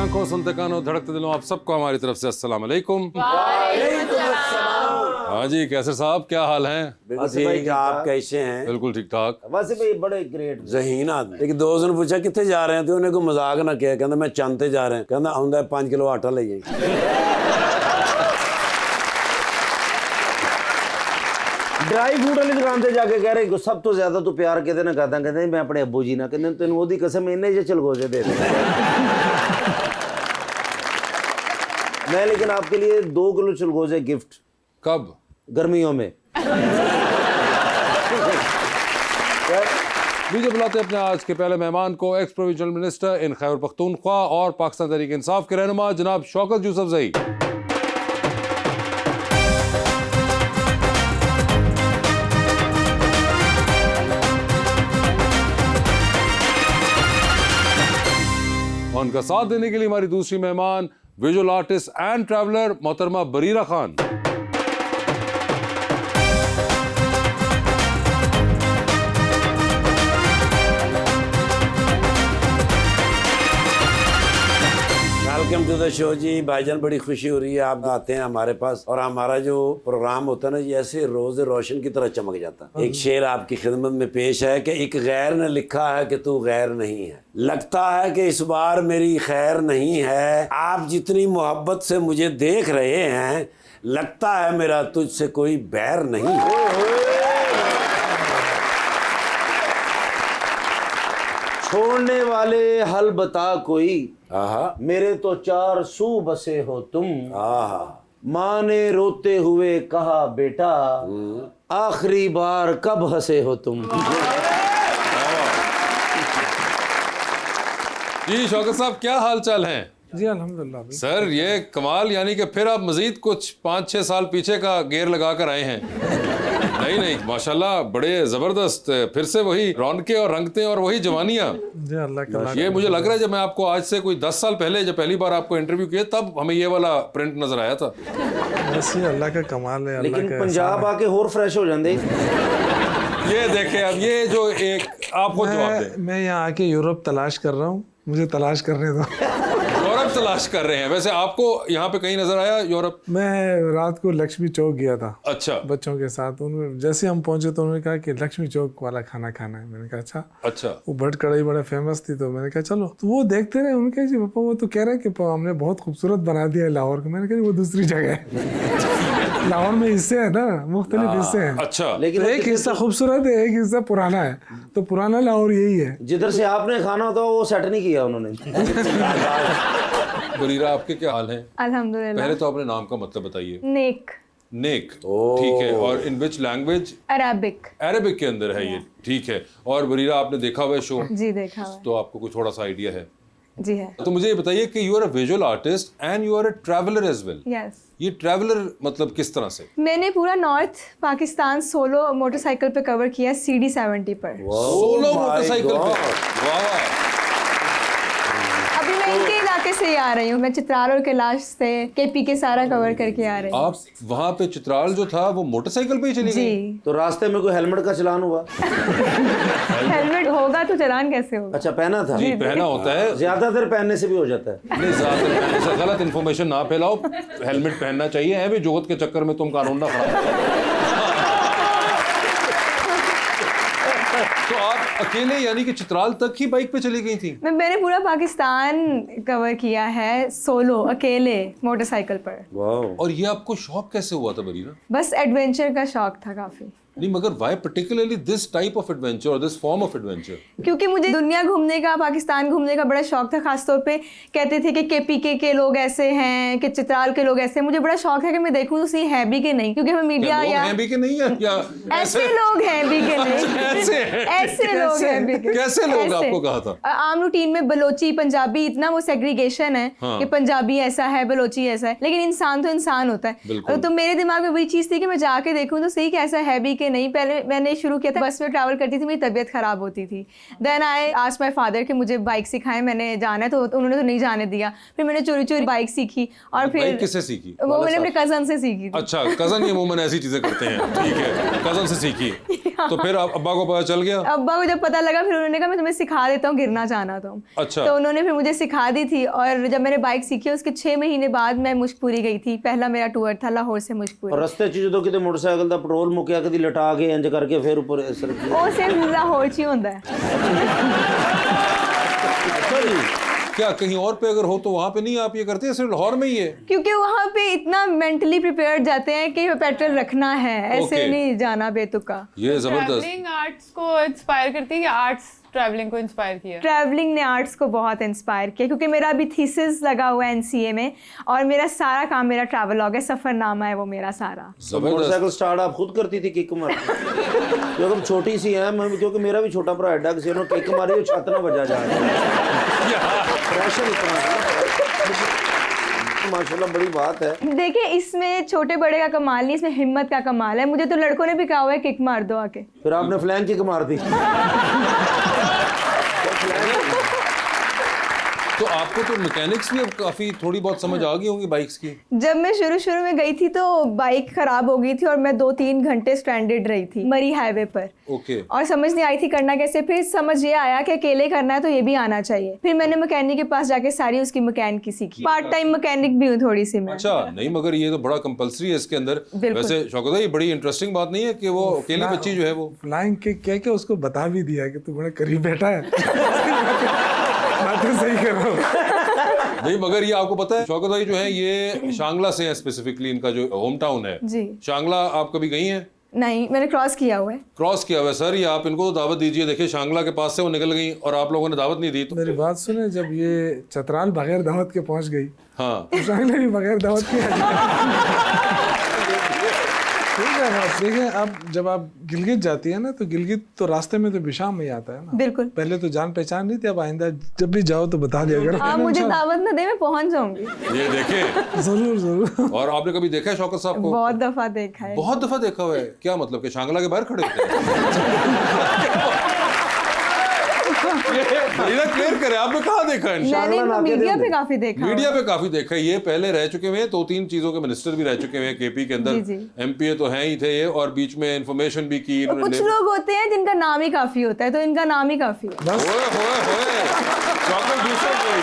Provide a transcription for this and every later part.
आंखों, सुनते कानों, धड़कते दिलों, आप सबको हमारी तरफ से अस्सलाम वालेकुम। हाँ जी, कैसे साहब, क्या हाल है? बस ठीक, आप कैसे हैं? बिल्कुल ठीक ठाक। वैसे भी बड़े ग्रेट जहीन आदमी। एक दोस्त ने पूछा कितने जा रहे हैं, तो उन्हें कोई मजाक ना किया, कहता मैं चंद जा रहे हैं, कहता आउंदा 5 किलो आटा ले जाइए। ड्राई फ्रूट वाली दुकान से जाके कह रहे सब तो ज्यादा तो प्यार कहते ना करता, कहते मैं अपने अब्बू जी ना कहते तेन ओदी कसम इन्ने जे चलगोजे दे मैं लेकिन आपके लिए 2 किलो चलगोजे गिफ्ट। कब? गर्मियों में। लीजिए बुलाते हैं अपने आज के पहले मेहमान को, x provincial minister in Khyber Pakhtunkhwa और पाकिस्तान तहरीक इंसाफ के रहनुमा जनाब शौकत यूसुफजई। उनका साथ देने के लिए हमारी दूसरी मेहमान विजुअल आर्टिस्ट एंड ट्रैवलर मोहतरमा Barira Khan. Welcome to the show जी। भाईजान बड़ी खुशी हो रही है आप आते हैं हमारे पास, और हमारा जो प्रोग्राम होता है ना, ये ऐसे रोज रोशन की तरह चमक जाता है। एक शेर आपकी खिदमत में पेश है कि एक गैर ने लिखा है कि तू गैर नहीं है, लगता है कि इस बार मेरी खैर नहीं है, आप जितनी मोहब्बत से मुझे देख रहे हैं, लगता है मेरा तुझसे कोई बैर नहीं है। छोड़ने वाले हल बता कोई, आहा मेरे तो 4 सू बसे हो तुम। आहा माँ ने रोते हुए कहा बेटा, आखिरी बार कब हंसे हो तुम। जी शौकत साहब, क्या हाल चाल है? जी अल्हम्दुलिल्लाह। सर ये कमाल, यानी कि फिर आप मजीद कुछ 5-6 साल पीछे का गेयर लगा कर आए हैं। नहीं माशाल्लाह, बड़े जबरदस्त, फिर से वही रौनकें और रंगते और वही जवानियाँ। जी अल्लाह का ये मुझे लग रहा है जब मैं आपको आज से कोई 10 साल पहले जब पहली बार आपको इंटरव्यू किया तब हमें ये वाला प्रिंट नजर आया था। वैसे अल्लाह का कमाल है। लेकिन पंजाब आके होर फ्रेश हो जाते। ये देखे, अब ये जो एक आपको जवाब दे। मैं यहाँ आके यूरोप तलाश कर रहा हूँ, मुझे तलाश करने दो। यूरोप तलाश कर रहे हैं? वैसे आपको यहाँ पे कहीं नजर आया यूरोप? मैं रात को लक्ष्मी चौक गया था अच्छा बच्चों के साथ। उन्होंने जैसे हम पहुंचे तो उन्होंने कहा कि लक्ष्मी चौक वाला खाना खाना है। मैंने कहा अच्छा। वो भट कढ़ाई बड़ा फेमस थी, तो मैंने कहा चलो। तो वो देखते रहे, उनके कहा जी पापा वो तो कह रहे हैं कि हमने बहुत खूबसूरत बना दिया है लाहौर को। मैंने कहा वो दूसरी जगह है। लाहौर में हिस्से है ना, मुख्तलिफ हिस्से हैं। अच्छा, लेकिन तो एक हिस्सा खूबसूरत है, एक हिस्सा पुराना है, तो पुराना लाहौर यही है। जिधर से आपने खाना होता वो सेट नहीं किया उन्होंने। बरीरा आपके क्या हाल हैं? अल्हम्दुलिल्लाह। पहले तो अपने नाम का मतलब बताइए। नेक। नेक, ठीक है। और इन विच लैंग्वेज? अरबिक। अरबिक के अंदर है ये, ठीक है। और बरीरा आपने देखा हुआ है शो? जी देखा हुआ है। तो आपको कुछ थोड़ा सा आइडिया है? जी है। तो मुझे ये बताइए कि you are a visual artist and you are a traveller as well. Yes. ये ट्रैवलर मतलब किस तरह से? मैंने पूरा नॉर्थ पाकिस्तान सोलो मोटरसाइकिल पे कवर किया, CD 70 पर। सोलो मोटरसाइकिल पे? वाह। अभी मैं इनके इलाके से ही आ रही हूँ, मैं चित्राल और कैलाश से KP के सारा कवर करके आ रही हूँ। आप वहाँ पे चित्राल जो था वो मोटरसाइकिल पे ही चली गई? जी। तो रास्ते में कोई हेलमेट का चलान हुआ? हेलमेट होगा तो चलान कैसे होगा? अच्छा पहना था? जी पहना होता है। ज्यादातर पहनने से भी हो जाता है। नहीं, ज्यादातर पहनने से गलत इन्फॉर्मेशन ना फैलाओ, हेलमेट पहनना चाहिए। है भी जोगत के चक्कर में तुम कानून ना खराब। तो आप अकेले यानी कि चित्राल तक ही बाइक पे चली गई थी? मैंने पूरा पाकिस्तान कवर किया है सोलो, अकेले मोटरसाइकिल पर। वाह। और ये आपको शौक कैसे हुआ था बरीरा? बस एडवेंचर का शौक था काफी। नहीं, मगर why particularly this type of adventure और दिस फॉर्म ऑफ एडवेंचर? क्योंकि मुझे दुनिया घूमने का, पाकिस्तान घूमने का बड़ा शौक था। खासतौर पे कहते थे कि KPK के लोग ऐसे हैं, कि चित्राल के लोग ऐसे हैं। मुझे बड़ा शौक है कि मैं देखूं तो सही है भी कि नहीं, क्योंकि हमें मीडिया या हैं भी कि नहीं है या ऐसे लोग हैं भी कि नहीं, ऐसे लोग हैं भी कि कैसे लोग? ऐसे। आपको कहा था आम रूटीन में बलोची पंजाबी इतना वो सेग्रीगेशन है कि पंजाबी ऐसा है, बलोची ऐसा है, लेकिन इंसान तो इंसान होता है। तो मेरे दिमाग में वही चीज थी कि मैं जाके देखूं तो सही कैसा है भी कि नहीं। पहले मैंने शुरू किया था, बस में ट्रैवल करती थी, मेरी तबीयत खराब होती थी। Then I asked my father कि मुझे बाइक सिखाएं, मैंने जाना है, तो उन्होंने तो नहीं जाने दिया। फिर मैंने चोरी चोरी बाइक सीखी। और फिर बाइक किससे सीखी? वो मैंने अपने कजन से सीखी थी। अच्छा, कजन ये अमूमन ऐसी चीजें करते हैं, ठीक है, कजन से सीखी। हाँ। तो फिर अब्बा को पता चल गया? अब्बा को जब पता लगा फिर उन्होंने कहा मैं तुम्हें सिखा देता हूँ गिरना चाहना तुम। अच्छा। तो उन्होंने फिर मुझे सिखा दी थी और जब मैंने बाइक सीखी उसके 6 महीने बाद मैं मुश्कपुरी गई थी। पहला मेरा टूर था लाहौर से मुश्कपुरी। और रस्ते च जो किते मोटरसाइकिल दा पेट्रोल मुक्या कदी लटा के इंज करके फिर ऊपर ਉਹ ਸਿਰਫ ਲਾਹੌਰ 'ਚ ਹੀ ਹੁੰਦਾ ਹੈ। क्या कहीं और पे अगर हो तो वहां पे नहीं आप ये करते हैं, सिर्फ लाहौर में ही है? क्योंकि वहाँ पे इतना मेंटली प्रिपेयर्ड जाते हैं कि पेट्रोल रखना है, ऐसे Okay. नहीं जाना बेतुका। ये जबरदस्त। ट्रैवलिंग आर्ट्स को इंस्पायर करती है या आर्ट्स ट्रैवलिंग को इंस्पायर किया? ट्रैवलिंग ने आर्ट्स को बहुत इंस्पायर किया क्योंकि मेरा अभी थीसिस लगा हुआ है एनसीए में और मेरा सारा काम मेरा ट्रैवलॉग है, सफरनामा है वो मेरा सारा। मोटरसाइकिल स्टार्ट आप खुद करती थी किक मार क्योंकि हम छोटी सी हैं मैं, क्योंकि मेरा भी छोटा भरा एडा किसी ने किक मारी छत ना बजा जा प्रेशर इतना माशाल्लाह बड़ी बात है। देखिए इसमें छोटे बड़े का कमाल नहीं, इसमें हिम्मत का कमाल है। मुझे तो लड़कों ने भी कहा हुआ है किक मार दो आके। फिर आपने फ्लैंक किक मार दी। तो आपको तो मैकेनिक्स भी अब काफी थोड़ी बहुत समझ आ गई होंगी बाइक्स की? जब मैं शुरू में गई थी तो बाइक खराब हो गई थी और मैं 2-3 घंटे स्ट्रैंडेड रही थी मरी हाईवे पर। ओके। और समझ नहीं आई थी करना कैसे। फिर समझ ये आया कि अकेले करना है तो ये भी आना चाहिए। फिर मैंने मैकेनिक के पास जाके सारी उसकी मैकेनिक सीखी। पार्ट टाइम मैकेनिक भी हूँ थोड़ी सी मैं। अच्छा, नहीं मगर ये तो बड़ा कंपलसरी है इसके अंदर। बिल्कुल। वैसे शौकत भाई बड़ी इंटरेस्टिंग बात नहीं है कि वो अकेली बच्ची जो है वो फ्लाइंग किक कह के उसको बता भी दिया कि तू बड़ा करीब बैठा है। बातें सही कर रहा हूँ। नहीं मगर ये आपको पता है शौकत भाई जो है ये शांगला से है, स्पेसिफिकली इनका जो होम टाउन है जी। शांगला। आप कभी गई हैं? नहीं, मैंने क्रॉस किया हुआ है। क्रॉस किया हुआ है सर, ये आप इनको तो दावत दीजिए। देखिए शांगला के पास से वो निकल गई और आप लोगों ने दावत नहीं दी तो। मेरी बात सुने, जब ये चतराल बगैर दावत के पहुंच गई हाँ तो शांगला भी बगैर दावत के ठीक है बात। देखिए अब जब आप गिलगित जाती है ना तो गिलगित तो रास्ते में तो बिशाम में ही आता है ना। बिल्कुल। पहले तो जान पहचान नहीं थी, अब आइंदा जब भी जाओ तो बता दिया करो। आप मुझे दावत न दे मैं पहुंच जाऊंगी। ये देखे जरूर जरूर। और आपने कभी देखा है शौकत साहब को? बहुत दफा देखा है। बहुत दफा देखा हुआ है। क्या मतलब कि शांगला के बाहर खड़े होते हैं? क्लियर करे, आपने कहाँ देखा है? मैंने इनको मीडिया पे काफी देखा। मीडिया पे काफी देखा है। ये पहले रह चुके हुए हैं, 2-3 चीजों के मिनिस्टर भी रह चुके हुए हैं केपी के अंदर। जी। एमपीए तो हैं ही थे ये, और बीच में इंफॉर्मेशन भी की कुछ इन्होंने। लोग होते हैं जिनका नाम ही काफी होता है तो इनका नाम ही काफी है। होए शौकत दूसरा कोई।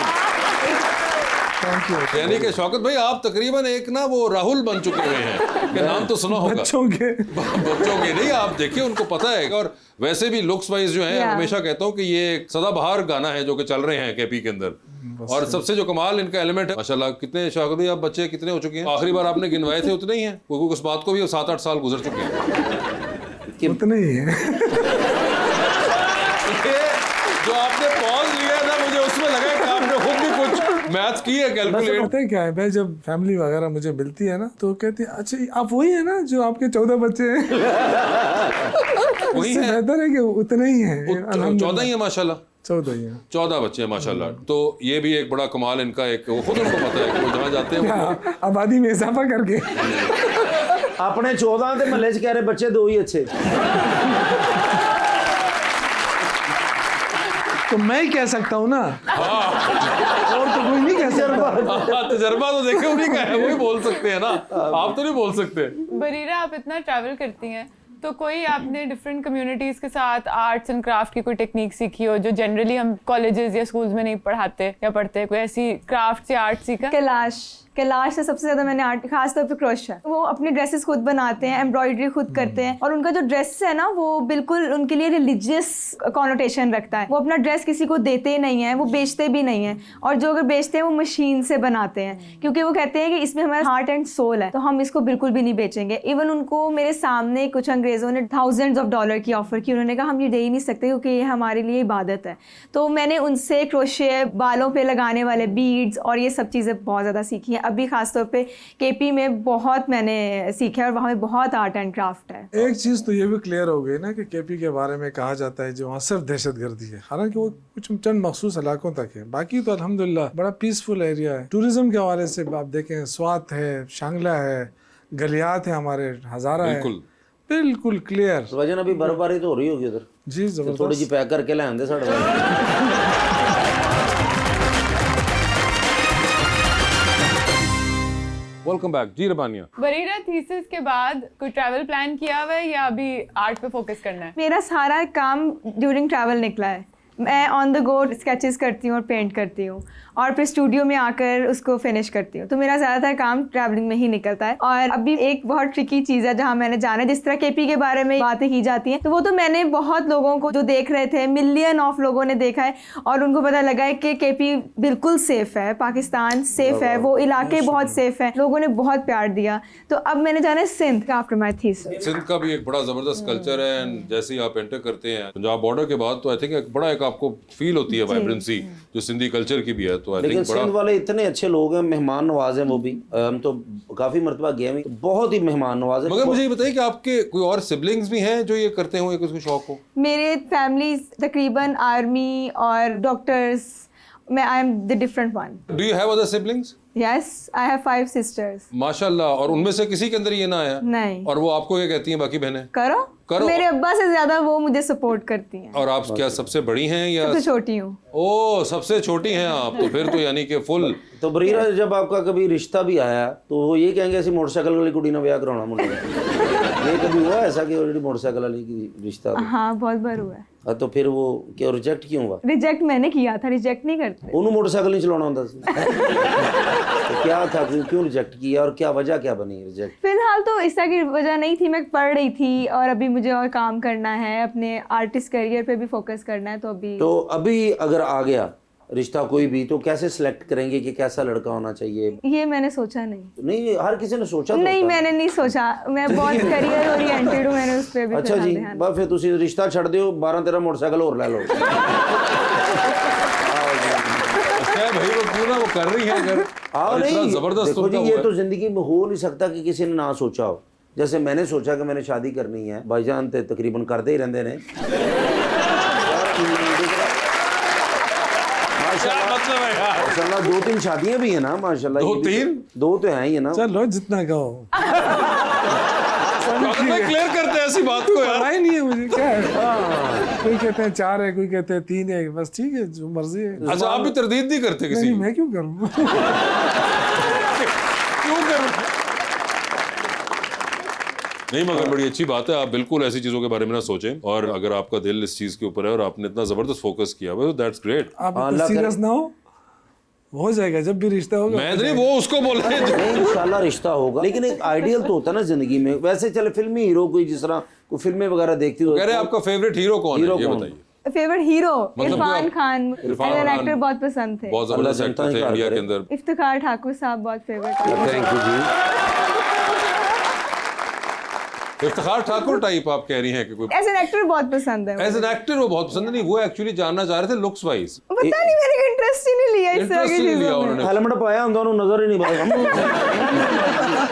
Thank you. यानी कि शौकत भाई आप तकरीबन एक ना वो राहुल बन चुके हुए हैं, कि नाम तो सुना होगा। बच्चों के नहीं, आप देखिए उनको पता है। और वैसे भी लुक्स वाइज जो है, हमेशा कहता हूँ कि ये एक सदाबहार गाना है जो कि चल रहे हैं केपी के अंदर। और सबसे जो कमाल इनका एलिमेंट है माशाल्लाह। कितने शौकत भाई आप बच्चे कितने हो चुके हैं? आखिरी बार आपने गिनवाए थे उतने ही हैं, क्योंकि उस बात को भी 7-8 साल गुजर चुके हैं। उतने ही है। जो आपने पॉज लिया था मुझे उसमें लगा कि आपने खुद भी कुछ मैथ की है, कैलकुलेट। पता है क्या है भाई, जब फैमिली वगैरह मुझे मिलती है ना तो कहती है अच्छा आप वही है ना जो आपके 14 बच्चे हैं। वही इससे है, बेहतर है कि उतने ही हैं। 14 ही है माशाल्लाह। 14 ही हैं। 14 बच्चे हैं माशाल्लाह। तो ये भी एक बड़ा कमाल इनका, एक वो खुद उनको पता है कि वो जहाँ जाते हैं वो आबादी में इजाफा करके अपने 14 के महल्ले च कह रहे बच्चे 2 ही अच्छे। तो मैं ही कह सकता हूँ ना, और तो कोई नहीं कह सकता। तजर्बा तो देखे उन्हीं का है, वही बोल सकते हैं ना, आप तो नहीं बोल सकते। बरीरा आप इतना ट्रैवल करती हैं तो कोई आपने डिफरेंट कम्युनिटीज के साथ आर्ट्स एंड क्राफ्ट की कोई टेक्निक सीखी हो जो जनरली हम कॉलेजेस या स्कूल्स में नहीं पढ़ाते या पढ़ते, कोई ऐसी क्राफ्ट या आर्ट सीखा? कैलाश से सबसे ज्यादा मैंने आर्ट, खासतौर पे क्रोशा। वो अपने ड्रेसेस खुद बनाते हैं, एम्ब्रॉयडरी खुद करते हैं और उनका जो ड्रेस है ना वो बिल्कुल उनके लिए रिलीजियस कॉनोटेशन रखता है। वो अपना ड्रेस किसी को देते नहीं है, वो बेचते भी नहीं है, और जो अगर बेचते हैं वो मशीन से बनाते हैं क्योंकि वो कहते हैं कि इसमें हमारा हार्ट एंड सोल है, तो हम इसको बिल्कुल भी नहीं बेचेंगे। इवन उनको मेरे सामने कुछ अंग्रेजों ने $1000s of dollars की ऑफर की, उन्होंने कहा हम ये दे ही नहीं सकते क्योंकि ये हमारे लिए इबादत है। तो मैंने उनसे क्रोशे, बालों पे लगाने वाले बीड्स और ये सब चीज़ें बहुत ज़्यादा सीखी हैं। अभी खासतौर पे केपी में बहुत मैंने सीखा है और वहाँ में बहुत आर्ट एंड क्राफ्ट है। एक चीज तो ये भी क्लियर हो गई ना कि केपी के बारे में कहा जाता है जो वहाँ सिर्फ दहशतगर्दी है, हालांकि वो कुछ चंद मखसूस इलाकों तक है, बाकी तो अल्हम्दुलिल्लाह बड़ा पीसफुल एरिया है। टूरिज्म के हवाले से आप देखें, स्वात है, शांगला है, गलियात है, हमारे हजारा है, बिल्कुल क्लियर। वजन अभी बर्फबारी तो हो रही होगी उधर जी, जबरदस्त। थोड़ी जी पैक करके ले आंदे साढ़े। वेलकम बैक जी रबानिया। बरीरा थीसिस के बाद कोई ट्रैवल प्लान किया हुआ है या अभी आर्ट पे फोकस करना है? मेरा सारा काम ड्यूरिंग ट्रैवल निकला है। मैं ऑन द गो स्केचेस करती हूँ और पेंट करती हूँ और फिर स्टूडियो में आकर उसको फिनिश करती हूँ। तो मेरा ज़्यादातर काम ट्रैवलिंग में ही निकलता है। और अभी एक बहुत ट्रिकी चीज़ है जहाँ मैंने जाना है, जिस तरह केपी के बारे में बातें की जाती हैं, तो वो तो मैंने बहुत लोगों को जो देख रहे थे, मिलियन ऑफ लोगों ने देखा है और उनको पता लगा है कि केपी बिल्कुल सेफ़ है, पाकिस्तान सेफ़ है, वो इलाके बहुत सेफ़ है, लोगों ने बहुत प्यार दिया। तो अब मैंने जाना है Sindh after my thesis. Sindh का भी एक बड़ा जबरदस्त कल्चर है एंड जैसे ही आप एंटर करते हैं पंजाब बॉर्डर के बाद तो आई थिंक एक बड़ा एक आपको फील होती है वाइब्रेंसी जो सिंधी कल्चर की भी है। तो आई लेकिन थिंक सिंध बड़ा वाले इतने अच्छे लोग हैं, मेहमान नवाज हैं वो भी। हम तो काफी मर्तबा गए हैं, बहुत ही मेहमान नवाज है। मगर मुझे ये बताइए कि आपके कोई और सिबलिंग्स भी हैं जो ये करते हो, एक उसको शौक हो? मेरे फैमिली तकरीबन आर्मी और डॉक्टर्स, मैं I am the different one. Do you have other siblings? Yes, I have 5 sisters। माशाल्लाह। और उनमें से किसी के अंदर ये ना आया? नहीं। और वो आपको क्या कहती हैं बाकी बहनें? करो करो। मेरे अब्बा से ज्यादा वो मुझे सपोर्ट करती हैं। और आप क्या सबसे बड़ी हैं या सबसे छोटी हूँ। ओ सबसे छोटी हैं आप, तो फिर तो यानी कि फुल। तो बरीरा जब आपका कभी रिश्ता भी आया तो वो ये कहेंगे ऐसी मोटरसाइकिल वाली कुड़ी ना ब्याह कराना मुंडे ये कभी हुआ ऐसा कि ऑलरेडी मोटरसाइकिल वाली की रिश्ता? हाँ बहुत बार हुआ है। तो फिर वो क्या रिजेक्ट क्यों हुआ? रिजेक्ट मैंने किया था, रिजेक्ट नहीं करते। उन्होंने मोटरसाइकिल नहीं चलाना होता तो क्या था, क्यों रिजेक्ट किया और क्या वजह क्या बनी रिजेक्ट? फिलहाल तो इस तरह की वजह नहीं थी, मैं पढ़ रही थी और अभी मुझे और काम करना है, अपने आर्टिस्ट करियर पे भी फोकस करना है। तो अभी अगर आ गया रिश्ता कोई भी तो कैसे सिलेक्ट करेंगे कि कैसा लड़का होना चाहिए? ये मैंने सोचा नहीं। नहीं, हर किसी ने सोचा तो नहीं होता है। मैंने नहीं सोचा, मैं बहुत करियर ओरिएंटेड हूँ, मैंने उस पर भी अच्छा जी, ध्यान। बस फिर तुसी रिश्ता छड़ दियो, 12-13 मोटरसाइकिल और ले लो। क्या भाई वो क्यों ना वो कर रही है अगर हाँ इतना नहीं, जबरदस्त देखो जी उनका ये हुआ तो जिंदगी में हो नहीं सकता कि किसी ने ना सोचा हो। जैसे मैंने सोचा कि मैंने शादी करनी है, भाईजान ते तकरीबन करते ही रहते ने। माशाल्लाह 2-3 शादियां भी है ना माशाल्लाह। 2-3? 2 तो हैं ही है ना। चलो जितना कहो। क्लियर करते हैं ऐसी बात को यार। पता ही नहीं है मुझे क्या है। कोई कहते हैं 4 है, कोई कहते हैं 3 है, बस ठीक है जो मर्जी है। अच्छा आप भी तरदीद नहीं करते किसी? नहीं मैं क्यों करूँ? क्यों करूं? नहीं मगर बड़ी अच्छी बात है, आप बिल्कुल ऐसी चीजों के बारे में ना सोचें और अगर आपका दिल इस चीज के ऊपर है और आपने इतना जबरदस्त फोकस किया हुआ है, दैट्स ग्रेट। आप सीरियस ना हो जाएगा जब भी रिश्ता होगा। मैं नहीं वो उसको बोल रहे हैं। नहीं इंशाल्लाह रिश्ता होगा, लेकिन एक आइडियल तो होता है ना जिंदगी में। वैसे चले फिल्मी हीरो कोई जिस तरह कोई फिल्में वगैरह देखती हो। कह रहे हैं आपका फेवरेट हीरो कौन है ये कौन? बताइए। फेवरेट हीरो मतलब Irfan Khan, Irfan as an Khan actor बहुत पसंद थे। बहुत जबरदस्त अल्लाह एक्टर थे जनता ही इंडिया प्यार के अंदर। इफ्तिखार ठाकुर साहब बहुत फेवरेट थे। थैंक यू जी। इफ्तिखार ठाकुर टाइप आप कह रही हैं कि कोई एज एन एक्टर बहुत पसंद है। एज एन एक्टर वो बहुत पसंद नहीं, वो एक्चुअली जानना चाह रहे थे लुक्स वाइज। पता नहीं मेरे इंटरेस्ट ही नहीं लिया इस तरह इंटरेस्ट की नहीं लिया चीजों में। उन्होंने। हेलमेट पाया उन्होंने नजर ही नहीं पाया।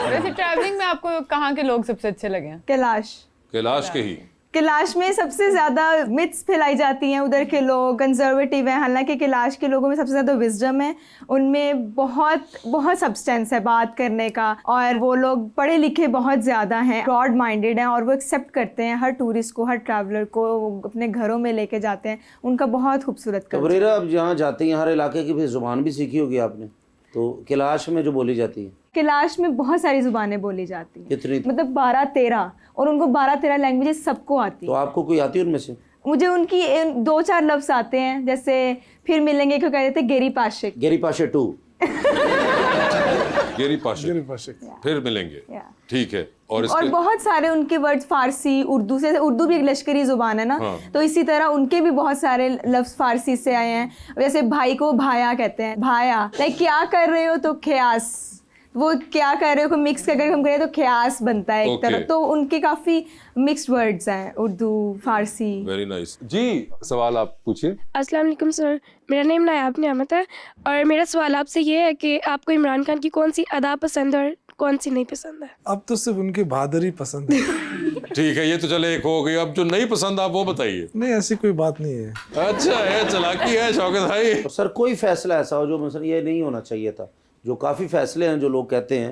वैसे ट्रैवलिंग में आपको कहाँ के लोग सबसे अच्छे लगे हैं? कैलाश के ही। कैलाश में सबसे ज्यादा मिथ्स फैलाई जाती हैं, उधर के लोग कंजर्वेटिव हैं, हालांकि कैलाश के लोगों में सबसे ज्यादा विजडम है, उनमें बहुत बहुत सब्सटेंस है बात करने का, और वो लोग पढ़े लिखे बहुत ज़्यादा हैं, ब्रॉड माइंडेड हैं, और वो एक्सेप्ट करते हैं हर टूरिस्ट को, हर ट्रैवलर को, वो अपने घरों में लेके जाते हैं। उनका बहुत खूबसूरत तो बरीरा अब जहाँ जाती हैं हर इलाके की भी जुबान भी सीखी होगी आपने, तो कैलाश में जो बोली जाती है? कैलाश में बहुत सारी जुबानें बोली जाती हैं, कितनी? मतलब 12-13, और उनको 12-13 लैंग्वेजेस सबको आती तो है। आपको कोई आती है उनमें से? मुझे उनकी 2-4 लफ्ज़ आते हैं, जैसे फिर मिलेंगे क्यों कहते थे गेरी पाशिक। गेरी पाशे 2। गेरी पाशे फिर मिलेंगे, ठीक है। और बहुत सारे उनके वर्ड्स फारसी, उर्दू से, उर्दू भी एक लश्करी जुबान है ना, तो इसी तरह उनके भी बहुत सारे लफ्ज फारसी से आए हैं। जैसे भाई को भाया कहते हैं, भाया, लाइक क्या कर रहे हो तो ख्यास, वो क्या कर रहे हो को मिक्स करके हम करें तो ख्यास बनता है एक तरफ। तो उनके काफी मिक्स्ड वर्ड्स हैं, उर्दू फारसी। वेरी नाइस जी। सवाल आप पूछिए। अस्सलाम वालेकुम सर, मेरा नेम नायाब नियामत है और मेरा सवाल आपसे ये है कि आपको इमरान खान की कौन सी अदा पसंद है और कौन सी नहीं पसंद है? अब तो सिर्फ उनकी बहादुरी पसंद है। ठीक है, ये तो चले एक हो गई। अब जो नहीं पसंद आप वो बताइए। नहीं ऐसी कोई बात नहीं है। अच्छा है, चालाकी है शौकत भाई। सर कोई फैसला ऐसा हो जो मतलब ये नहीं होना चाहिए था, जो काफ़ी फैसले हैं जो लोग कहते हैं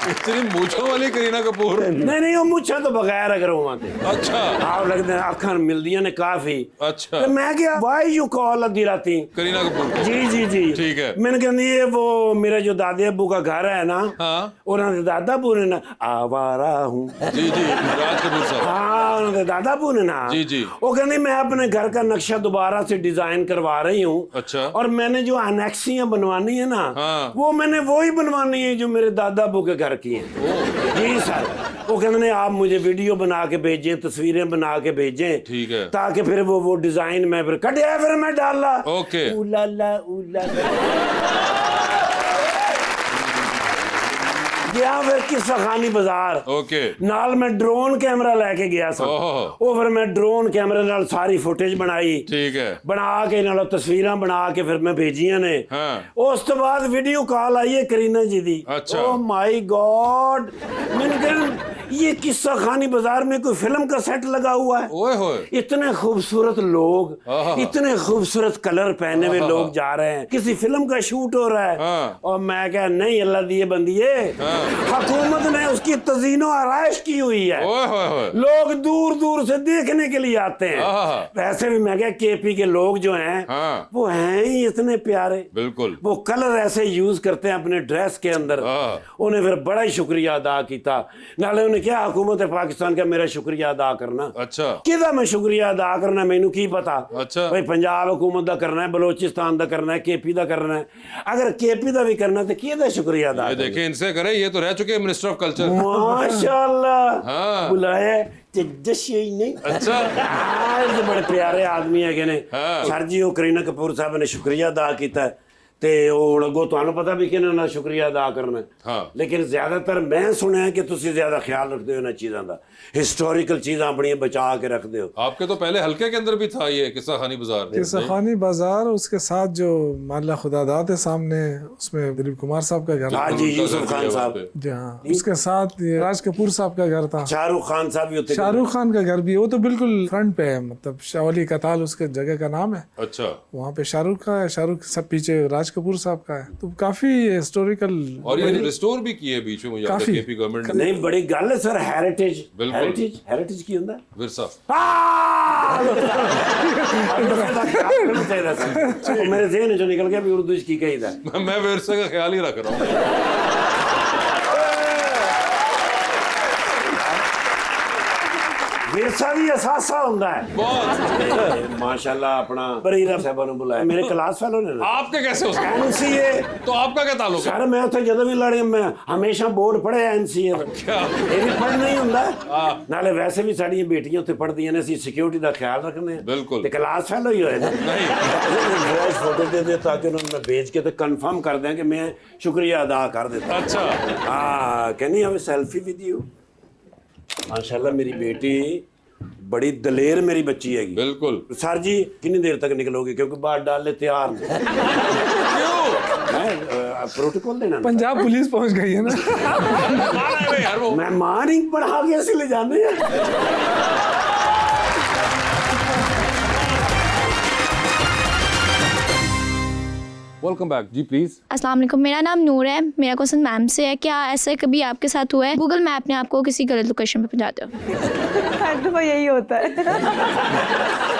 इतनी मूछों वाली करीना कपूर। नहीं वो मुझे तो बगैर अगर वहां थे। अच्छा आप लगते हैं अखन मिलदियां ने काफी। अच्छा तो मैं क्या वाई यू कॉल अद्धी राती करीना कपूर। जी ठीक है। मैंने कहनी ये वो मेरे जो दादे अब्बू का घर है ना, हाँ उन्होंने दादा अब्बू ने ना आवारा हूँ। जी राज कपूर साहब। हाँ उन्होंने दादा अब्बू ने ना जी। वो कहनी मैं अपने घर का नक्शा दोबारा से डिजाइन करवा रही हूँ। अच्छा। और मैंने जो अनेक्सियां बनवानी है ना, हाँ। वो मैंने वही बनवानी है जो मेरे दादा अब्बू के घर की है। जी सर। वो कहते हैं आप मुझे वीडियो बना के भेजें, तस्वीरें बना के भेजें, ठीक है, ताकि फिर वो डिजाइन में फिर कटिया फिर मैं डाला। ओके। उलाला गया फिर किस्सा खानी बाजार। ओके। नाल मैं ड्रोन कैमरा लेके गया सर। वो फिर मैं ड्रोन कैमरे नाल सारी फुटेज बनाई। ठीक है। बना के नाल तस्वीरां बना के फिर मैं भेजियां ने। हाँ। उस तो बाद वीडियो कॉल आई है करीना जी दी। अच्छा। ओह माय गॉड, मैंने कहा ये किस्सा खानी बाजार में कोई फिल्म का सेट लगा हुआ है। ओए होए। इतने खूबसूरत लोग, इतने खूबसूरत कलर पहने हुए लोग जा रहे हैं, किसी फिल्म का शूट हो रहा है। हाँ। और मैं क्या नहीं अल्लाह दिए बंदिए, हुकूमत ने उसकी तज़ीनो आराइश की हुई है। ओए होए। लोग दूर दूर से देखने के लिए आते हैं। वैसे भी मैं क्या केपी के लोग जो हैं, हाँ। वो हैं ही इतने प्यारे। बिल्कुल। वो कलर ऐसे यूज करते हैं अपने ड्रेस के अंदर। उन्हें फिर बड़ा ही शुक्रिया अदा किया। नाले उन्हें क्या हुकूमत पाकिस्तान का मेरा शुक्रिया अदा करना। अच्छा। किदा मैं शुक्रिया अदा करना मैनू की पता। अच्छा। भाई पंजाब हुकूमत दा करना है, बलोचिस्तान दा करना है, केपी दा करना है। अगर केपी दा भी करना तो किदा शुक्रिया अदा। ये देखें इनसे करें, ये तो रह चुके हैं मिनिस्टर ऑफ कल्चर। माशाल्लाह। हाँ। बुलाया ही नहीं। अच्छा। आज बड़े प्यारे आदमी है ने। हाँ। सर जी वो करीना कपूर साहब ने शुक्रिया अदा किया है ते हुण अगों तुहानू पता भी कि इन्हां शुक्रिया अदा करना है। हाँ। लेकिन ज्यादातर मैं सुनिया कि तुसीं ज्यादा ख्याल रखते हो इन्हां चीज़ां दा, हिस्टोरिकल चीज़ां अपनी बचा के रखते हो। आपके तो पहले हल्के के अंदर भी था ये किस्सा खानी बाजार। किस्सा खानी बाजार, उसके साथ जो माला खुदादात है सामने, उसमें दिलीप कुमार साहब का घर। हाँ जी, यूसुफ खान साहब। जी हाँ। उसके साथ ये राज कपूर साहब का घर था। शाहरुख खान साहब भी होते। शाहरुख खान का घर भी, वो तो बिल्कुल फ्रंट पे है, मतलब शावली कताल उसके जगह का नाम है। अच्छा। वहाँ पे शाहरुख का है, शाहरुख सब पीछे राज कपूर साहब का है। तो काफी हिस्टोरिकल। और ये रिस्टोर भी किए बीच में, मुझे याद है केपी गवर्नमेंट ने। नहीं बड़ी गल है सर, हेरिटेज। बिल्कुल। हेरिटेज की होंदा विरसा। मेरे ज़हन चो निकल गया भी उर्दू की कहीदा। मैं विरसे का ख्याल ही रख रहा हूँ। विरसा भी एहसासा होता है बहुत। माशाल्लाह अपना बरीरा साहब ने बुलाया, मेरे क्लास फेलो ने। आपके कैसे हो सकता है? एनसीए तो आपका क्या ताल्लुक है? सर मैं उत्थे जदों भी लड़े मैं हमेशा बोर्ड पढ़े एनसीए दा। क्या ये भी पढ़ना ही हुंदा। नाले वैसे भी साडियां बेटियां उत्थे पढ़दियां ने, ਅਸੀਂ सिक्योरिटी ਦਾ ख्याल रखने हैं। बिल्कुल। ते क्लास फेलो ही होए ना। नहीं फ्रेश फोटो दे दे ताकि उन्होंने मैं भेज के तो कंफर्म कर दें कि मैं शुक्रिया अदा कर देता। अच्छा। हाँ कहनी हमें सेल्फी विद यू। माशाल्लाह मेरी बेटी बड़ी दलेर मेरी बच्ची है। बिल्कुल। सर जी कितनी देर तक निकलोगे, क्योंकि बात डालने तैयार नहीं। प्रोटोकॉल देना। पंजाब पुलिस पहुंच गई है ना। यार वो मैं मारिंग बढ़ा के ऐसे ले जाने हैं। वेलकम बैक जी प्लीज। अस्सलाम वालेकुम, मेरा नाम नूर है। मेरा क्वेश्चन मैम से है, क्या ऐसे कभी आपके साथ हुआ है गूगल मैप ने आपको किसी गलत लोकेशन पे पहुंचाते हो? हर दफ़ा यही होता है।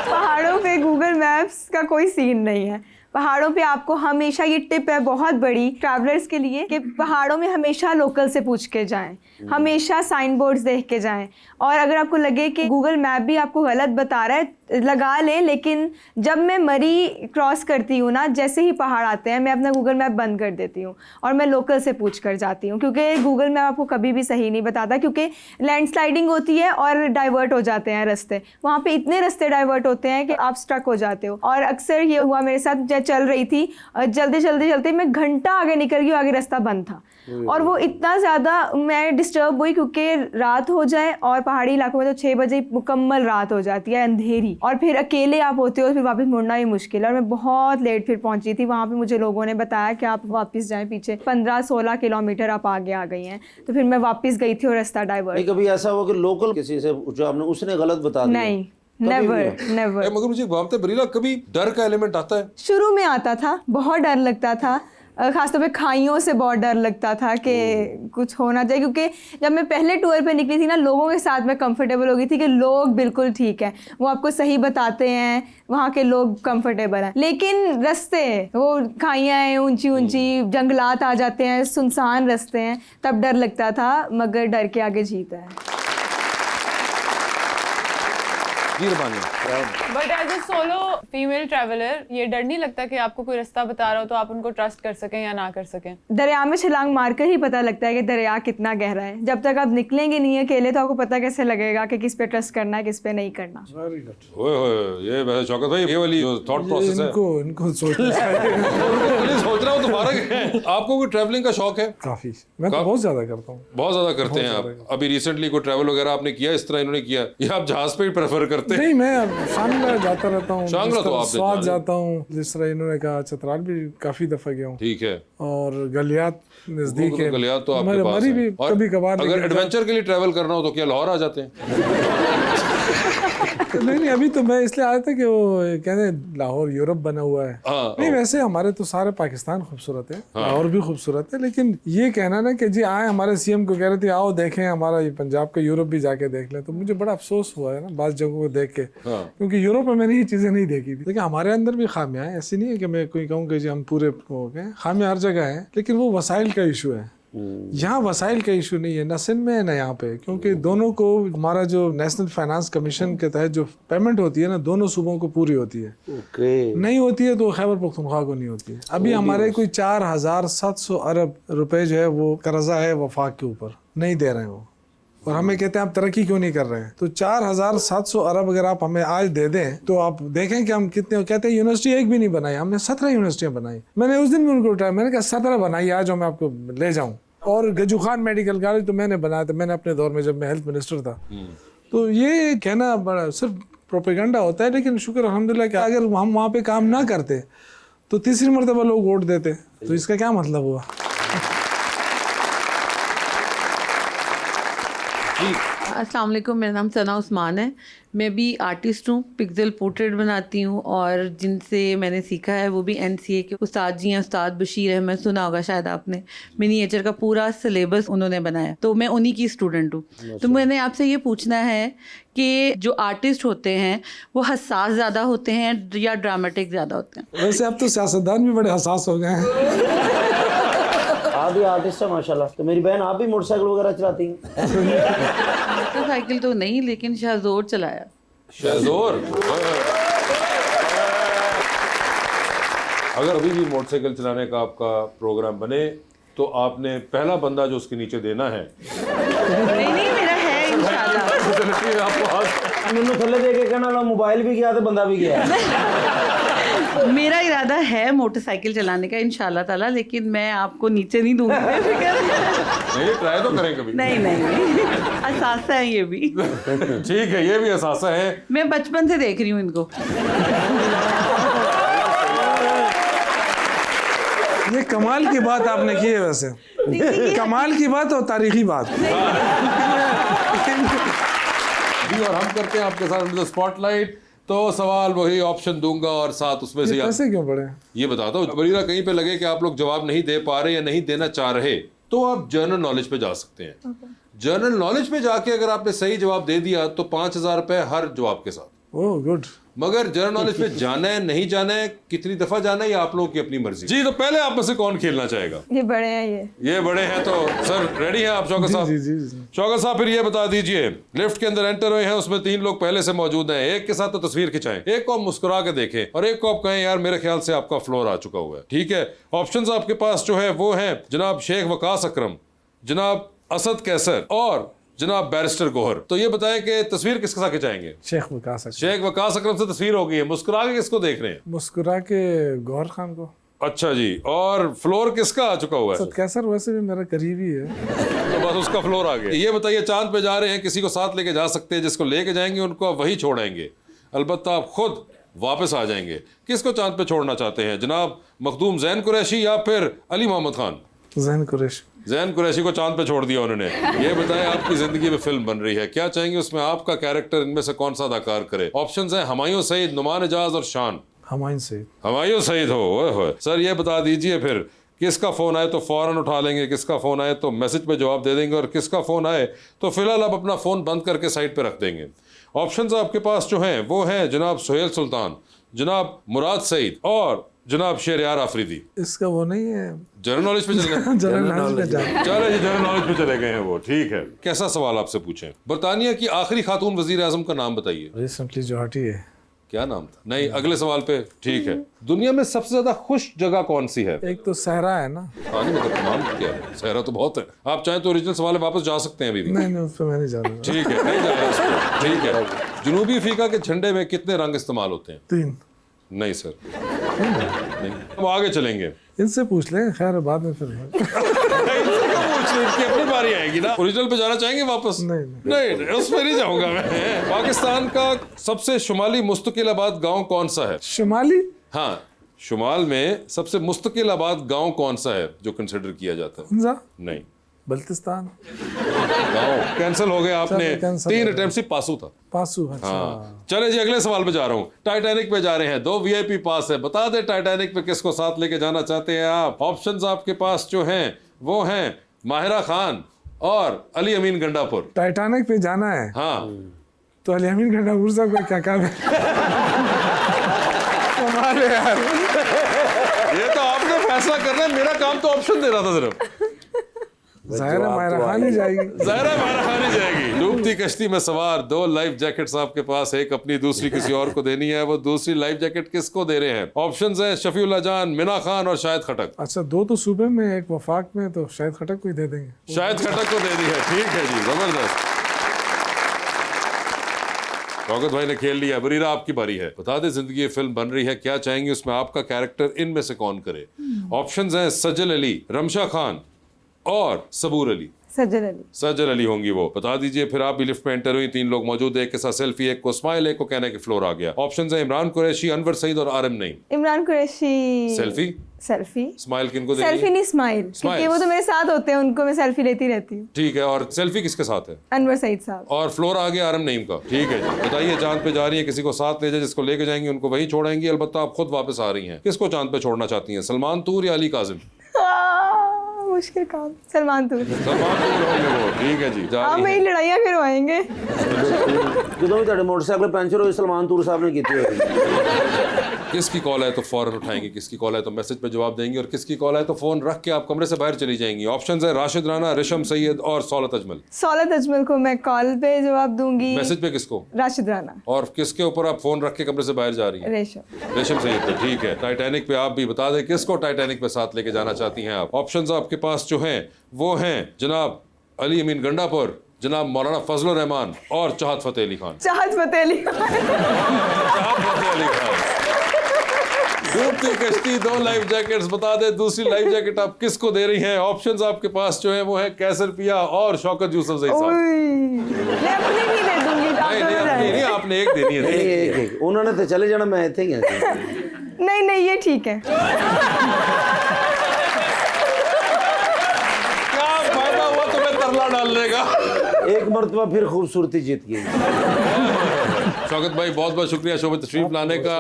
पहाड़ों पे गूगल मैप्स का कोई सीन नहीं है। पहाड़ों पे आपको हमेशा, ये टिप है बहुत बड़ी ट्रैवलर्स के लिए, कि पहाड़ों में हमेशा लोकल से पूछ के जाएं, हमेशा साइन बोर्ड्स देख के जाएं। और अगर आपको लगे कि गूगल मैप भी आपको गलत बता रहा है, लगा लें। लेकिन जब मैं मरी क्रॉस करती हूँ ना, जैसे ही पहाड़ आते हैं, मैं अपना गूगल मैप बंद कर देती हूँ और मैं लोकल से पूछ कर जाती हूँ, क्योंकि गूगल मैप आपको कभी भी सही नहीं बताता, क्योंकि लैंडस्लाइडिंग होती है और डाइवर्ट हो जाते हैं रास्ते। वहाँ पे इतने रास्ते डाइवर्ट होते हैं कि आप स्ट्रक हो जाते हो। और अक्सर ये हुआ मेरे साथ, जब चल रही थी जल्दी चलते मैं घंटा आगे निकल गई, आगे रास्ता बंद था। और वो इतना ज़्यादा मैं डिस्टर्ब हुई, क्योंकि रात हो जाए और पहाड़ी इलाकों में तो 6 बजे मुकम्मल रात हो जाती है, अंधेरी, और फिर अकेले आप होते हो, फिर वापस मुड़ना भी मुश्किल है। और मैं बहुत लेट फिर पहुंची थी वहाँ पे। मुझे लोगों ने बताया कि आप वापस जाएं पीछे, 15-16 किलोमीटर आप आगे आ गई हैं। तो फिर मैं वापस गई थी और रास्ता डाइवर्ट। कभी ऐसा हो कि लोकल किसी से पूछा आपने, उसने गलत बता दिया? नहीं, नेवर। मगर मुझे बात है बरीला, कभी डर का एलिमेंट आता है? शुरू में आता था, बहुत डर लगता था, खासतौर पे खाइयों से बहुत डर लगता था कि कुछ होना चाहिए, क्योंकि जब मैं पहले टूर पे निकली थी ना, लोगों के साथ मैं कंफर्टेबल हो गई थी कि लोग बिल्कुल ठीक है, वो आपको सही बताते हैं, वहाँ के लोग कंफर्टेबल हैं। लेकिन रास्ते, वो खाइयाँ हैं ऊंची ऊंची, जंगलात आ जाते हैं, सुनसान रास्ते हैं, तब डर लगता था, मगर डर के आगे जीत है। But as a solo female traveller ये डर नहीं लगता कि आपको कोई रास्ता बता रहा हो तो आप उनको ट्रस्ट कर सकें या ना कर सकें? दरिया में छलांग मारकर ही पता लगता है कि दरिया कितना गहरा है। जब तक आप निकलेंगे नहीं अकेले तो आपको पता कैसे लगेगा कि किस पे ट्रस्ट करना है, किस पे नहीं करना। ये वैसे शौकत भाई, ये वाली जो थॉट प्रोसेस है इनको सोचना सोच रहा हूँ तो फर्क है। आपको कोई ट्रैवलिंग का शौक है? काफी, मैं तो बहुत ज्यादा करता हूँ। बहुत ज्यादा करते हैं आप? अभी रिसेंटली कोई ट्रैवल वगैरह आपने किया इस तरह इन्होंने किया, या आप जहाज पे ही प्रेफर करते हैं? नहीं, मैं शांगला जाता रहता हूँ, शांगला तो आप स्वाद जाता हूँ, जिस तरह इन्होंने कहा, चतराल भी काफी दफा गया हूँ। ठीक है। और गलियात नजदीक है, गलियात तो आपके पास है। भी कभी कभार। अगर एडवेंचर के लिए ट्रैवल करना हो तो क्या लाहौर आ जाते हैं? नहीं, अभी तो मैं इसलिए आया था कि वो कहते हैं लाहौर यूरोप बना हुआ है। नहीं, वैसे हमारे तो सारे पाकिस्तान खूबसूरत है, लाहौर भी खूबसूरत है, लेकिन ये कहना ना कि जी आए, हमारे सीएम को कह रहे थे आओ देखें हमारा ये पंजाब का यूरोप भी जाके देख ले, तो मुझे बड़ा अफसोस हुआ है ना बात जगहों को देख के, क्योंकि यूरोप में मैंने ये चीजें नहीं देखी थी। लेकिन हमारे अंदर भी खामियां हैं, ऐसी नहीं है कि मैं कोई कहूँ कि जी हम पूरे हो गए, खामियां हर जगह है, लेकिन वो वसाइल का इशू है। यहाँ वसाइल का इशू नहीं है, न सिंध में है न यहाँ पे, क्योंकि दोनों को हमारा जो नेशनल फाइनेंस कमीशन के तहत जो पेमेंट होती है ना, दोनों सूबों को पूरी होती है। नहीं होती है तो खैबर पख्तूनख्वा को नहीं होती है। अभी हमारे कोई 4700 अरब रुपए जो है वो कर्जा है वफाक के ऊपर, नहीं दे रहे हैं वो, और हमें कहते हैं आप तरक्की क्यों नहीं कर रहे हैं। तो 4700 अरब अगर आप हमें आज दे दें तो आप देखें कि हम कितने, कहते हैं यूनिवर्सिटी एक भी नहीं बनाई, हमने 17 यूनिवर्सिटियां बनाई। मैंने उस दिन भी उनको उठाया, मैंने कहा 17 बनाई, आज मैं आपको ले जाऊं। और गजू खान मेडिकल कॉलेज तो मैंने बनाया था, मैंने अपने दौर में जब मैं हेल्थ मिनिस्टर था। तो ये कहना बड़ा सिर्फ प्रोपेगेंडा होता है, लेकिन शुक्र अल्हम्दुलिल्लाह कि अगर हम वहाँ पे काम ना करते तो तीसरी मरतबा लोग वोट देते, तो इसका क्या मतलब हुआ। अस्सलाम वालेकुम, मेरा नाम सना उस्मान है। मैं भी आर्टिस्ट हूँ, पिक्सल पोर्ट्रेट बनाती हूँ, और जिनसे मैंने सीखा है वो भी NCA के उस्ताद जी हैं, उस्ताद बशीर अहमद, सुना होगा शायद आपने। मिनीएचर का पूरा सिलेबस उन्होंने बनाया, तो मैं उन्हीं की स्टूडेंट हूँ। तो मैंने आपसे ये पूछना है कि जो आर्टिस्ट होते हैं वो हसास ज़्यादा होते हैं या ड्रामेटिक ज़्यादा होते हैं? वैसे अब तो सियासतदान भी बड़े हसास हो गए हैं। आप भी आर्टिस्ट है माशाल्लाह, तो मेरी बहन आप भी मोटरसाइकिल वगैरह चलाती हैं? मोटरसाइकिल तो नहीं, लेकिन शाहजोर चलाया। शाहजोर? अगर अभी भी मोटरसाइकिल चलाने का आपका प्रोग्राम बने तो आपने पहला बंदा जो उसके नीचे देना है। नहीं, मेरा है इंशाल्लाह। मैंने थल्ले दे के कहना ना, मोबाइल भी गया तो बंदा भी गया। मेरा इरादा है मोटरसाइकिल चलाने का इंशाल्लाह ताला, लेकिन मैं आपको नीचे नहीं दूंगी। नहीं, ट्राई तो करें कभी। नहीं, असासा है ये भी। ठीक है, ये भी असासा है। मैं बचपन से देख रही हूँ इनको। ये कमाल की बात आपने की है, वैसे कमाल की बात और तारीखी बात। और हम करते हैं आपके साथ स्पॉटलाइट। तो सवाल वही ऑप्शन दूंगा और साथ उसमें से पैसे क्यों पड़े ये बताता हूँ। बरीरा कहीं पे लगे कि आप लोग जवाब नहीं दे पा रहे या नहीं देना चाह रहे तो आप जनरल नॉलेज पे जा सकते हैं। जनरल नॉलेज पे जाके अगर आपने सही जवाब दे दिया तो 5000 रुपए हर जवाब के साथ। Oh good. मगर जनरल नॉलेज पे जाना है नहीं जाना है, कितनी दफा जाना है, ये आप लोगों की अपनी मर्जी। जी, तो पहले आप में से कौन खेलना चाहेगा? ये बड़े हैं, ये बड़े हैं, तो सर रेडी हैं आप शौकत साहब? जी। शौकत साहब फिर ये बता दीजिए, लिफ्ट के अंदर एंटर हुए हैं, उसमें 3 लोग पहले से मौजूद हैं। एक के साथ तो तस्वीर खिंचाएं, एक को आप मुस्कुरा के देखें और एक को आप कहें यार मेरे ख्याल से आपका फ्लोर आ चुका हुआ है। ठीक है, ऑप्शंस आपके पास जो है वो हैं जनाब शेख वकास अकरम, जनाब असद कैसर और जनाब बैरिस्टर गोहर। तो ये बताएं कि तस्वीर किसके साथ खिंचाएंगे? शेख वकास अकरम। शेख वकास अकरम से तस्वीर हो गई है। मुस्कुरा के किसको देख रहे हैं? मुस्कुरा के गौहर खान को। अच्छा जी, और फ्लोर किसका आ चुका हुआ है? कैसर वैसे भी मेरा करीबी है, तो बस उसका फ्लोर आ गया। ये बताइए, चांद पे जा रहे हैं, किसी को साथ लेके जा सकते हैं, जिसको लेके जाएंगे उनको आप वही छोड़ेंगे, अलबत्ता आप खुद वापस आ जाएंगे। किसको चांद पे छोड़ना चाहते हैं, जनाब मखदूम जैन कुरैशी या फिर अली मोहम्मद खान? जैन कुरैशी को चांद पे छोड़ दिया उन्होंने। ये बताएं, आपकी जिंदगी में फिल्म बन रही है, क्या चाहेंगे उसमें आपका कैरेक्टर इनमें से कौन सा अदाकार करे? ऑप्शंस हैं हुमायूं सईद, नुमान एजाज और शान। हुमायूं सईद। हुमायूं सईद हो सर। ये बता दीजिए फिर किसका फ़ोन आए तो फ़ौरन उठा लेंगे, किसका फ़ोन आए तो मैसेज पे जवाब दे देंगे, और किसका फ़ोन आए तो फ़िलहाल आप अपना फ़ोन बंद करके साइड पे रख देंगे। ऑप्शंस आपके पास जो हैं वो हैं जनाब सुहेल सुल्तान, जनाब मुराद सईद और जनाब शेरयार आफरीदी। इसका वो नहीं है, जनरल नॉलेज पे चले गए। जनरल नॉलेज पे जाए। चले जी, जनरल नॉलेज पे चले गए हैं वो, ठीक है। कैसा सवाल आपसे पूछें? बरतानिया की आखिरी खातून वजीर आजम का नाम बताइए। रिसेंटली जो हटी है, क्या नाम था? नहीं, अगले सवाल पे। ठीक है। दुनिया में सबसे ज्यादा खुश जगह कौन सी है? एक तो सहरा है ना। हाँ नहीं, मतलब नाम क्या है? सहरा तो बहुत है। आप चाहें तो ओरिजिनल सवाल वापस जा सकते हैं अभी भी। नहीं उस पर मैं नहीं जा रहा। ठीक है, नहीं जा रहा उस पे। ठीक है। जनूबी अफ्रीका के झंडे में कितने रंग इस्तेमाल होते हैं? 3। नहीं सर, नहीं। हम आगे चलेंगे। इनसे पूछ लें, खैर बाद में फिर। इनकी अपनी बारी आएगी ना। ओरिजिनल पे जाना चाहेंगे वापस? नहीं, उस पर नहीं जाऊंगा मैं। पाकिस्तान का सबसे शुमाली मुस्तकिल आबाद गांव कौन सा है? शुमाली? हाँ, शुमाल में सबसे मुस्तकिल आबाद गांव कौन सा है जो कंसिडर किया जाता है? नहीं, बल्तिस्तान। गांव कैंसिल हो गया आपने। 3 अटेम्प्ट से पासू था। पासू, अच्छा। हाँ। चले जी, अगले सवाल पे जा रहा हूँ। टाइटैनिक पे जा रहे हैं, 2 VIP पास है। बता दे टाइटैनिक पे किसको साथ लेके जाना चाहते हैं आप? ऑप्शंस आपके पास जो हैं वो हैं माहिरा खान और अली अमीन गंडापुर। टाइटैनिक पे जाना है? हाँ। तो अली अमीन गंडापुर साहब का क्या काम है? कमाल है यार। ये तो आपने फैसला करना है, मेरा काम तो ऑप्शन दे रहा था सिर्फ। ज़ाहिर है माहिरा खान ही जाएगी। ज़ाहिर है माहिरा खान ही जाएगी। डूबती कश्ती में सवार, 2 लाइफ जैकेट्स आपके पास, एक अपनी दूसरी किसी और को देनी है। वो दूसरी लाइफ जैकेट किसको दे रहे हैं? ऑप्शंस हैं शफीउल्ला जान, मिना खान और शाहिद खटक। अच्छा, 2 तो सूबे में, एक वफाक में, तो शाहिद खटक को ही दे देंगे। शाहिद खटक को दे दी है। ठीक है जी, जबरदस्त। शौकत भाई ने खेल लिया। बरीरा आपकी बारी है। बता दे, जिंदगी फिल्म बन रही है, क्या चाहेंगे उसमें आपका कैरेक्टर इनमें से कौन करे? ऑप्शंस हैं सज्जल अली, रमशा खान और सबूर अली। सज्जल अली होंगी वो। बता दीजिए फिर। आप भी लिफ्ट में एंटर हुई, 3 लोग मौजूद है, एक के साथ सेल्फी, एक को स्माइल, एक को कहने के फ्लोर आ गया। ऑप्शंस हैं इमरान कुरैशी, अनवर सईद और आरम नईम। इमरान कुरैशी। सेल्फी। स्माइल किनको देनी? सेल्फी नहीं, स्माइल, क्योंकि वो तो मेरे साथ होते हैं, उनको मैं सेल्फी लेती रहती हूँ। ठीक है। और सेल्फी किसके साथ है? अनवर सईद साहब। और फ्लोर आ गया आरम नईम का। ठीक है जी। बताइए, चांद पे जा रही है, किसी को साथ ले जाए, जिसको लेके जाएंगे उनको वहीं छोड़ेंगी, अलबत्ता आप खुद वापस आ रही हैं। किसको चांद पे छोड़ना चाहती हैं? सलमान तूर या अली काजिम? मुश्किल काम। सलमान तूर होंगे वो। ठीक है जी, जा रही मेरी लड़ाइयाँ करवाएंगे। ਜਦੋਂ ਵੀ ਤੁਹਾਡੇ ਮੋਟਰਸਾਈਕਲ ਪੈਂਚਰ ਹੋਏ सलमान तूर साहब ने ਕੀਤੀ होगी। किसकी कॉल है तो फौरन उठाएंगे, किसकी कॉल है तो मैसेज पे जवाब देंगे, और किसकी कॉल है तो फोन रख के आप कमरे से बाहर चली जाएंगी। ऑप्शंस है राशिद राना, रेशम सैयद और सौलत अजमल। सौलत अजमल को मैं कॉल पे जवाब दूंगी। मैसेज पे किसको? राशिद राना। और किसके ऊपर आप फोन रख के कमरे से बाहर जा रही हैं? रेशम सैयद पे। ठीक है। टाइटैनिक पे आप भी बता दें किसको टाइटैनिक पे साथ लेके जाना चाहती हैं आप? ऑप्शंस आपके पास जो हैं वो हैं जनाब अली अमीन गंडापुर, जनाब मौलाना फजलुर रहमान और चाहत फतेह अली खान। चाहत फतेह अली खान। डूबती कश्ती, 2 लाइफ जैकेट्स। बता दे दूसरी लाइफ जैकेट आप किसको दे रही हैं? ऑप्शंस आपके पास जो है वो है कैसर पिया और शौकत यूसुफ जई साहब। मैं अपनी भी दे दूंगी। नहीं, आपने एक देनी है। एक उन्होंने तो चले जाना, मैं इतने ही नहीं, ये ठीक है। क्या फायदा हुआ तुम्हें तरला डालने का? एक मरतबा फिर खूबसूरती जीत गई। शौकत भाई बहुत बहुत शुक्रिया शो में तशरीफ लाने का।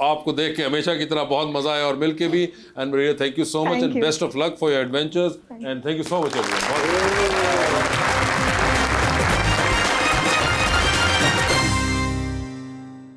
आपको देख के हमेशा की तरह बहुत मजा आया और मिलके भी। And thank you so much and best of luck for your adventures and thank you so much everyone.